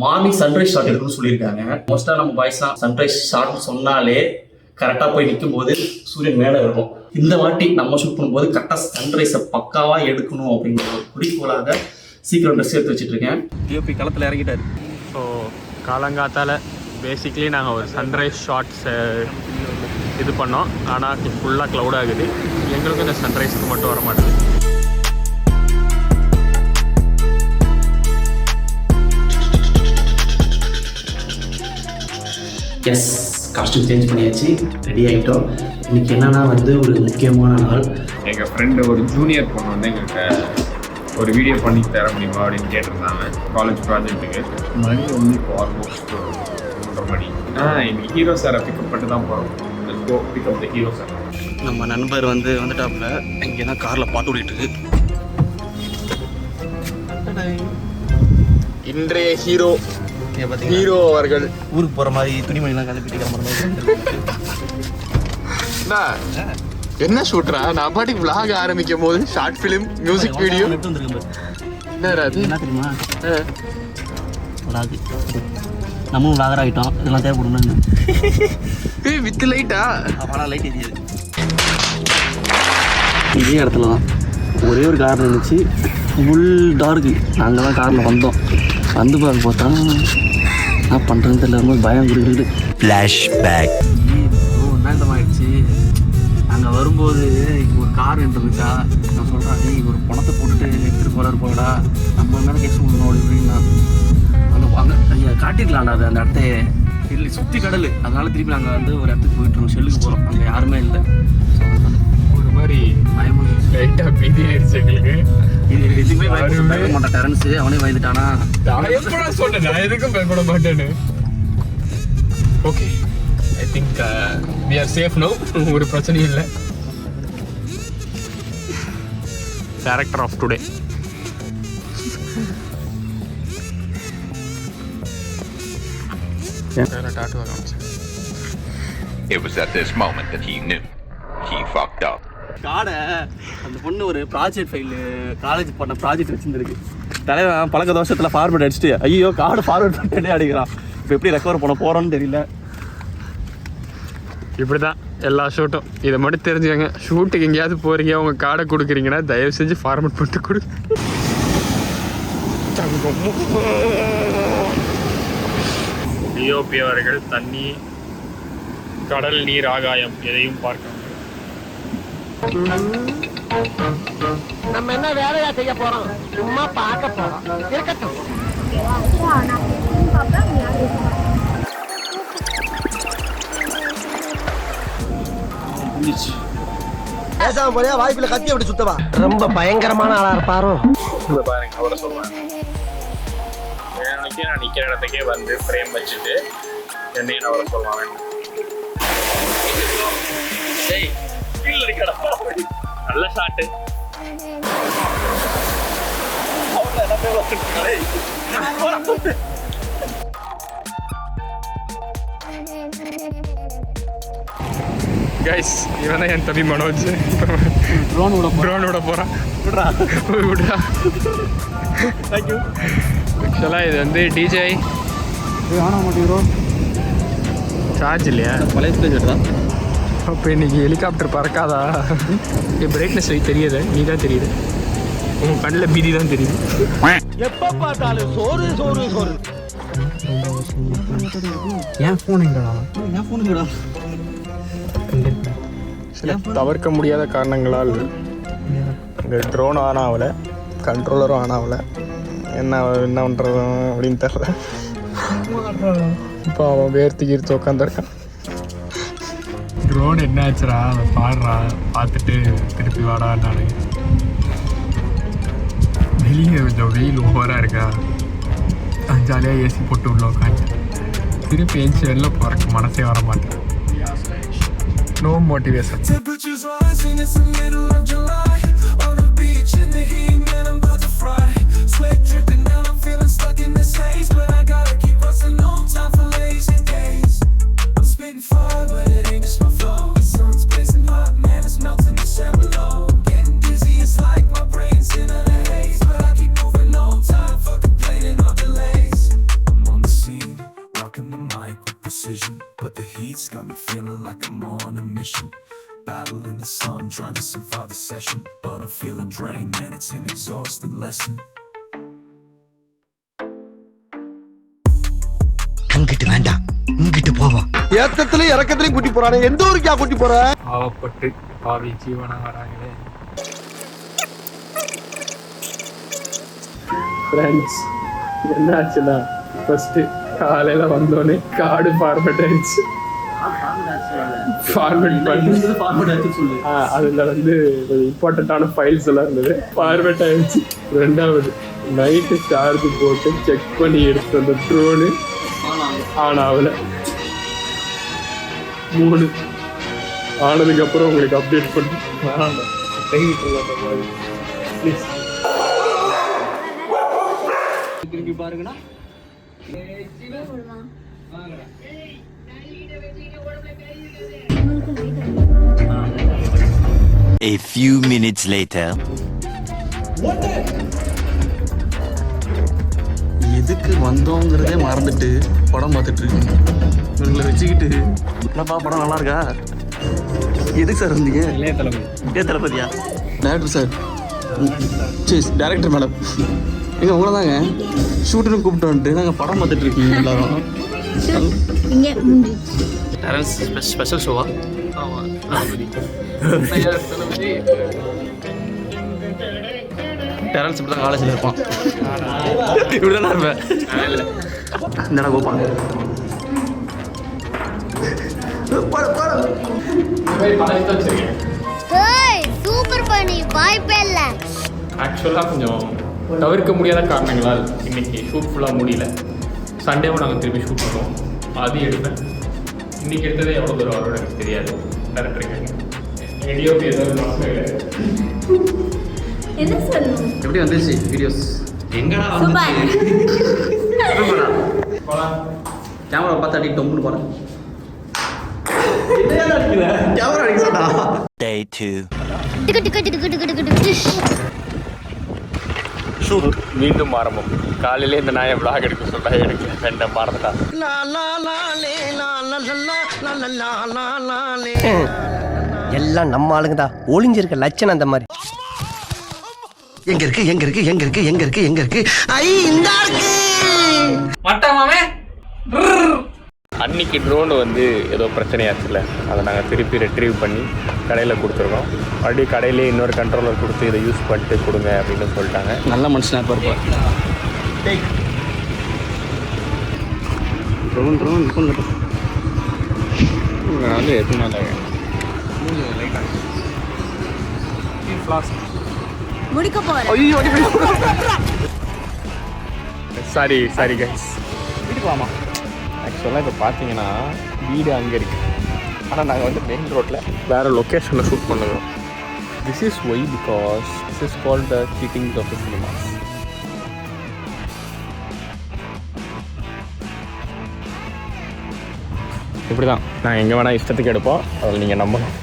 Morning sunrise shot எடுக்கணும்னு சொல்லியிருக்காங்க. மோஸ்ட்டாக நம்ம பாய்ஸ்லாம் சன்ரைஸ் ஷாட்னு சொன்னாலே கரெக்டாக போய் நிற்கும் போது சூரியன் மேலே இருக்கும். இந்த வாட்டி நம்ம ஷூட் பண்ணும்போது கரெக்டாக சன்ரைஸை பக்காவாக எடுக்கணும் அப்படிங்கிற ஒரு குறிக்கோளாக சீக்கிரம் ட்ரெஸ் எடுத்து வச்சுட்ருக்கேன். டிஓபி களத்தில் இறங்கிட்டார். ஸோ காலங்காத்தால் பேசிக்லி நாங்கள் ஒரு சன்ரைஸ் ஷாட்ஸ் இது பண்ணோம். ஆனால் ஃபுல்லாக க்ளவுட் ஆகுது. எங்களுக்கும் இந்த சன்ரைஸ்க்கு மட்டும் வர மாட்டேங்குது. எஸ், காஸ்டியூம் சேஞ்ச் பண்ணியாச்சு, ரெடி ஆகிட்டோம். இன்றைக்கி என்னென்னா வந்து ஒரு முக்கியமான நாள். எங்கள் ஃப்ரெண்டு ஒரு ஜூனியர் பொண்ணு வந்து எங்கள்கிட்ட ஒரு வீடியோ பண்ணி தர முடியுமா அப்படின்னு கேட்டிருந்தாங்க. காலேஜ் ப்ராஜெக்ட்டுக்கு மணி வந்து இப்போ ஆல்மோஸ்ட் 3:30 மணி. இன்னைக்கு ஹீரோ சாரை பிக்கப் பண்ணிட்டு தான் போகிறோம். கோ பிக்கப் த ஹீரோ சார். நம்ம நண்பர் வந்துட்டாப்புல. இங்கே தான் காரில் பாட்டு ஓடிட்டு இன்றைய ஹீரோ அவர்கள் ஊருக்கு போகிற மாதிரி துணிமணிலாம் கிளப்பிட்டு கிளம்புற மாதிரி. என்ன ஷூட்ரா? நான் பாட்டுக்கு விளாக் ஆரம்பிக்கும் போது ஷார்ட் ஃபிலிம் மியூசிக் வீடியோ என்ன தெரியுமா? நம்மளும் விளாகர் ஆகிட்டோம். இதெல்லாம் தேவைப்படும் வித் லைட்டா? அப்போலாம் லைட் எரியாது. இதே இடத்துல தான் ஒரே ஒரு கார் இருந்துச்சு, ஃபுல் டார்க்கு. நாங்கள் தான் காரில் வந்தோம். வந்து பார்த்தா என்ன பண்ணுறதுன்னு தெரியல, ரொம்ப பயம் கொடுக்குறது. ஃப்ளாஷ்பேக். ஆயிடுச்சு. அங்கே வரும்போது இங்கே ஒரு கார் இருந்துச்சா, நான் சொல்கிறேன், இங்கே ஒரு பணத்தை போட்டுட்டு எடுத்துகிட்டு போடா, நம்ம மேலே கேஸ் பண்ணணும் அப்படின்னா அங்கே ஐயா காட்டிக்கலாம்டா. அது அந்த இடத்த இல்லை, சுற்றி கடல். அதனால திருப்பி நாங்கள் வந்து ஒரு இடத்துக்கு போயிட்டுருக்கோம். ஷெல்லுக்கு போகிறோம். அங்கே யாருமே இல்லை. ஒரு மாதிரி லைட்டாக பீதி ஆயிடுச்சு எங்களுக்கு. இது எதுவுமே பயப்பட மாட்டான். டெரன்ஸு அவனே பயந்துட்டானா? நான் சொன்னேன் நான் எதுக்கும் பயப்பட மாட்டேன்னு. Okay, I think we are safe no. ஒரு பிரச்சனையும் இல்லை. Director of today. It was at this moment that he knew he fucked up. காடை அந்த பொண்ணு ஒரு ப்ராஜெக்ட் ஃபைலு காலேஜ் பண்ண ப்ராஜெக்ட் வச்சுருந்துருக்கு. தலைவன் பழக்க தோஷத்தில் ஃபார்வர்ட் அடிச்சுட்டு ஐயோ கார்டு ஃபார்வர்ட் பண்ணிட்டே அடிக்கிறான். இப்போ எப்படி ரெக்கவர் பண்ண போகிறோன்னு தெரியல. இப்படி தான் எல்லா ஷூட்டும். இதை மட்டும் தெரிஞ்சுக்கங்க. ஷூட்டுக்கு எங்கேயாவது போகிறீங்க, உங்கள் கார்டை கொடுக்குறீங்கன்னா தயவு செஞ்சு ஃபார்மேட் பண்ணிட்டு கொடு. டிஓபி அவர்கள் தண்ணி, கடல், நீர், ஆகாயம் எதையும் பார்க்க நம்ம என்ன வேலையா செய்ய போறோம்? சும்மா பார்க்க போறோம். இருக்கட்டும். பேசாம போறியா? வாய்ப்புல கத்தி அப்படி சுத்தவா? ரொம்ப பயங்கரமான ஆளா இருப்பாரோ? பாருங்க, அவரை சொல்லுவாங்க. நான் நிற்கிற இடத்துக்கே வந்து ஃப்ரேம் வச்சுட்டு என்னையும் அவரை சொல்லுவாங்க. நல்ல ஷாட்டு. கைஸ், இவன் தான் என் தம்பி மனோஜ். ட்ரோனோட போகிறான். விட்றா. தேங்க்யூ. ஆக்சுவலாக இது வந்து டிஜே ஆனா மாட்டேங்கிறோ, சார்ஜ் இல்லையா? பழைய ஸ்பேஸ் தான். அப்போ இன்னைக்கு ஹெலிகாப்டர் பறக்காதா? பிரைட்னஸ் தெரியுது, நீ தான் தெரியுது. உன் கண்ணில் பீதி தான் தெரியுது. எப்ப பார்த்தாலும் சோறு சோறு சோறு. ஏன் ஃபோனுங்கடா? என் ஃபோனுங்கடா. சில தவிர்க்க முடியாத காரணங்களால் இந்த ட்ரோன் ஆன் ஆகலை, கண்ட்ரோலரும் ஆன் ஆகலை. என்ன பண்ணுறது அப்படின்னு தெரில. இப்போ அவன் வேர்த்து உட்காந்துருக்கான். ட்ரோன் என்ன ஆச்சுரா? அவன் பாடுறான். பார்த்துட்டு திருப்பி வாடா. நான் வெளியே கொஞ்சம் வெயில் ஓவராக இருக்கா, ஜாலியாக ஏசி போட்டு உள்ள உட்காந்து திருப்பி ஏஞ்சி வெளில போகிறக்கு மனசே வர மாட்டேன். No motivation. the sun, trying to survive the session. But I'm feeling drained, man, it's an exhausting lesson. அங்கிட்டு வேண்டாம், இங்கிட்டு போவோம். ஏத்தத்திலயும் இறக்கத்திலயும் கூட்டி போறானே, எந்த ஊருக்கா கூட்டி போற? பாவப்பட்டு பாவி ஜீவனா வராங்களே. ஃப்ரெண்ட்ஸ், என்ன ஆச்சுன்னா ஃபர்ஸ்ட் காலையில வந்தோடனே கார்டு ஃபார்மேட் ஆயிடுச்சு. ஃபார்மேட் பண்ணி அதில் வந்து இம்பார்ட்டண்ட்டான ஃபைல்ஸ் எல்லாம் இருந்தது, ஃபார்மேட் ஆயிடுச்சு. ரெண்டாவது நைட்டு சார்ஜ் போட்டு செக் பண்ணி எடுத்து அந்த ட்ரோனு ஆன் ஆகல. 3 ஆனதுக்கப்புறம் உங்களுக்கு அப்டேட் பண்ணி வேணாம் அந்த மாதிரி ப்ளீஸ் திரும்பி பாருங்கண்ணா. A few minutes later. எதுக்கு வந்தோங்கிறதே மறந்துட்டு படம் பார்த்துட்டு இருக்கீங்க. இவங்களை வச்சுக்கிட்டு என்னப்பா படம் நல்லா இருக்கா? எதுக்கு சார் வந்தீங்க? இளைய தளபதியா? டேரக்டர் சார், சரி டேரக்டர் மேடம், எங்க உங்களை தாங்க ஷூட்டுன்னு கூப்பிட்டு வந்துட்டு நாங்கள் படம் பார்த்துட்டு இருக்கீங்க எல்லாரும். ஸ்பெஷல் ஷோவா? டேரன்ஸ் இப்படி தான் காலேஜில் இருப்பான், இப்படி தானே இருப்பேன். என்னடா கோபால் சூப்பர் பண்ணி வாய்ப்பே இல்ல. ஆக்சுவலாக கொஞ்சம் தவிர்க்க முடியாத காரணங்களால் இன்னைக்கு ஷூட் ஃபுல்லாக முடியல. சண்டேவும் நாங்கள் திரும்பி ஷூட் பண்ணுவோம், அது எடுப்பேன். இன்னைக்கு எடுத்ததே எவ்வளோ தூரம் வரும் எனக்கு தெரியாது. டேரக்டருக்கு எங்கள் டிஓபி ஏதாவது என்ன சொல்லணும்? எப்படி வந்துச்சு வீடியோஸ்? எங்கடா கேமரா பார்த்து அடி டொம்புன்னு போகிறேன். கேமரா அடிக்க சொன்னா. Day 2. ஷூட் மீண்டும் ஆரம்பம். காலையிலே இந்த நாயை விளாக் எடுக்க சொல்ல எடுக்கல, ரெண்டை மறந்துட்டா. எல்லாம் நம்ம ஆளுங்க தான், ஒளிஞ்சிருக்க லட்சணம் அந்த மாதிரி. எங்க இருக்கு எங்க இருக்கு எங்க இருக்கு எங்க இருக்கு எங்க இருக்கு? ஐ இந்த இருக்கு. மட்டமாவே அன்னைக்கு ட்ரோன் வந்து ஏதோ பிரச்சனையாச்சுல, அதை நாங்கள் திருப்பி ரெட்ரீவ் பண்ணி கடையில் கொடுத்துருக்கோம். மறுபடியும் கடையிலே இன்னொரு கண்ட்ரோலர் கொடுத்து இதை யூஸ் பண்ணிட்டு கொடுங்க அப்படின்னு சொல்லிட்டாங்க. நல்ல மனுஷனாக இருப்பார். ட்ரோன் ட்ரோன் வந்து எதுனால முடிக்க போறேன். Sorry sorry guys. வீட்டுக்கு வாமா. ஆக்சுவலாக இப்போ பார்த்தீங்கன்னா வீடு அங்கே இருக்குது, ஆனால் நாங்கள் வந்து மெயின் ரோட்டில் வேறு லொக்கேஷனில் ஷூட் பண்ணுறோம். This is why because this is called the seatings of the cinemas. இப்படி தான் நாங்கள் எங்கே வேணால் இஷ்டத்துக்கு எடுப்போம், அதில் நீங்கள் நம்பணும்.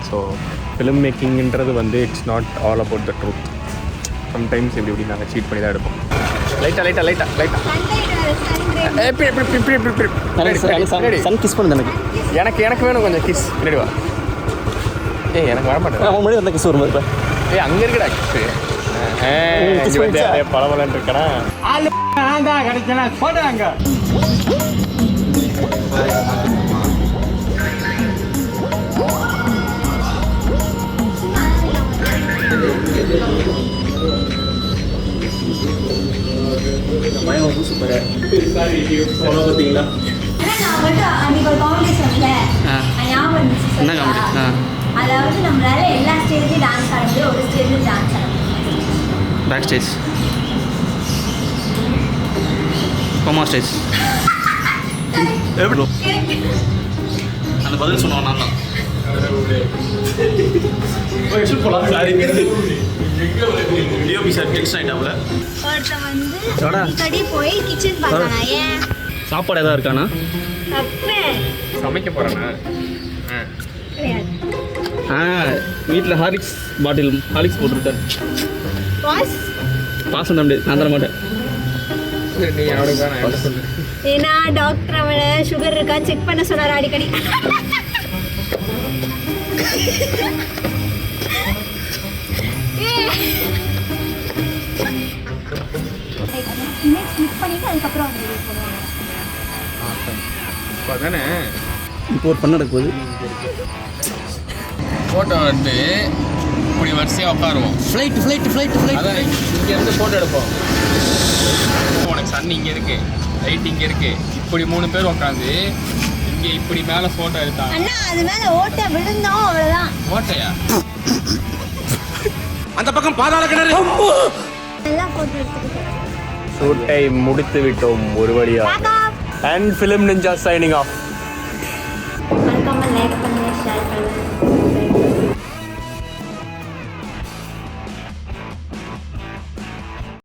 ஸோ ஃபிலிம் மேக்கிங்ன்றது வந்து it's not all about the truth. Sometimes இப்படி நாங்கள் சீட் பண்ணி தான் எடுப்போம். லைட்டாக சன் கிஸ் பண்ணுது எனக்கு. எனக்கு வேணும் கொஞ்சம் கிஸ். பின்னாடி வா. எனக்கு வர மாட்டேன். அவன் முன்னாடி வந்த கிஸ் ஒரு மாதிரி. அங்கே இருக்குடா கிஸ். பலபலன்னு இருக்கா கிடைக்கலாம் போட்டாங்க. என்ன காமெடி? அதாவது நம்மளால எல்லா ஸ்டேஜ்லயும் டான்ஸ் ஆட முடியும், ஒரு ஸ்டேஜ்ல டான்ஸ் ஆட முடியும். Back stage, coma stage. அந்த பதில் சொன்னோம் நான் தான். ஒருத்தன் வந்து அடிக்கடி போய் கிச்சன் பார்த்தானா? ஏன் சாப்பாடு ஏதாவது இருக்கானா? தப்பு சமைக்க போகிறேண்ணா. வீட்டில் ஹார்லிக்ஸ் பாட்டில் ஹார்லிக்ஸ் போட்டுருக்காரு. பாஸ் பாசம் தம்பி நான் தர மாட்டேன். நீ அவனுக்கு தான் என்ன சொல்லு. ஏன்னா டாக்டர் அவனை சுகர் இருக்கா செக் பண்ண சொன்னார் அடிக்கடி. இமேஜ் கிளிக் பண்ணிட்டு அதுக்கப்புறம் அந்த வீடியோ போடுவாங்க. இப்போ தானே இப்போ ஒரு பண்ண நடக்குது. ஃபோட்டோ வந்து இப்படி வரிசையாக உட்காருவோம். அதான் இங்கேருந்து ஃபோட்டோ எடுப்போம். உனக்கு சன் இங்கே இருக்கு, லைட் இங்கே இருக்கு, இப்படி 3 பேர் உட்காந்து இங்கே இப்படி மேலே ஃபோட்டோ எடுத்தாங்க. அண்ணா அது மேல ஓட்ட விழுந்தோம் அவ்வளவுதான். ஓட்டையா? அந்த பக்கம் பாதாள கிணறு. எல்லாம் போட்டோ எடுத்துக்கிட்டு ஷூட்டை முடித்து விட்டோம் ஒரு வழியாக. Back up. And film ninja signing off.